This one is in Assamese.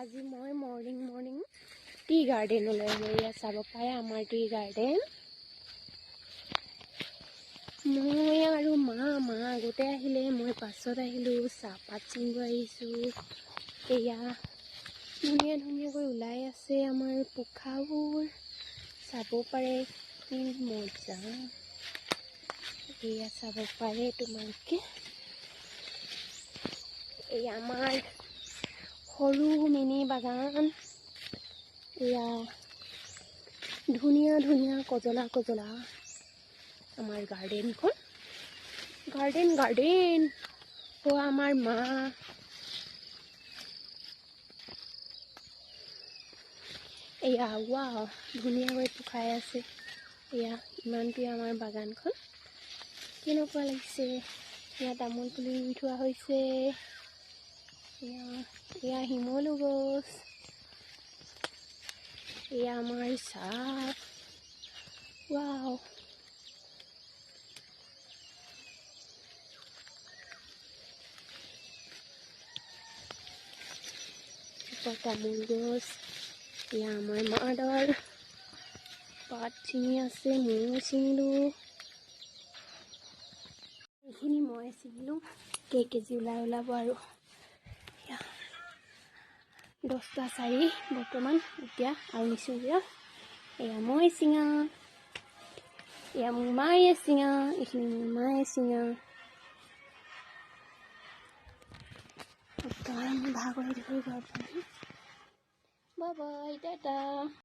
আজি মই মৰ্নিং টি গাৰ্ডেনলৈ ইয়াত চাব পাৰে আমাৰ টি গাৰ্ডেন। মই আৰু মা আগতে আহিলে, মই পাছত আহিলোঁ। চাহপাত ছিঙিব আহিছোঁ। এয়া ধুনীয়াকৈ ওলাই আছে আমাৰ পোখাবোৰ, চাব পাৰে কি মজা। এয়া চাব পাৰে তোমালোকে, এয়া আমাৰ সৰু মিনি বাগান। এয়া ধুনীয়া কজলা আমাৰ গাৰ্ডেনখন। গাৰ্ডেন আমাৰ মা। এয়া ৱাও, ধুনীয়াকৈ পোখাই আছে। এয়া ইমানটোৱে আমাৰ বাগানখন, কেনেকুৱা লাগিছে। এয়া তামোল পুলি ৰুই থোৱা হৈছে। এয়া শিমলু গছ। এয়া আমাৰ চাহ, ৱাও। তামোল গছ। এয়া আমাৰ মাদাৰ পাত ছিঙি আছে, ময়ো ছিঙিলোঁ। এইখিনি মই ছিঙিলোঁ। কেজি ওলাব আৰু 10টা 4 বৰ্তমান এতিয়া আৰু নিচিঙা। এয়া মই ছিঙা, এয়া মোৰ মায়ে ছিঙা, এইখিনি মোৰ মায়ে ছিঙা। ভাগৰি ধৰি ঘৰত পালোঁ। বাই টাটা।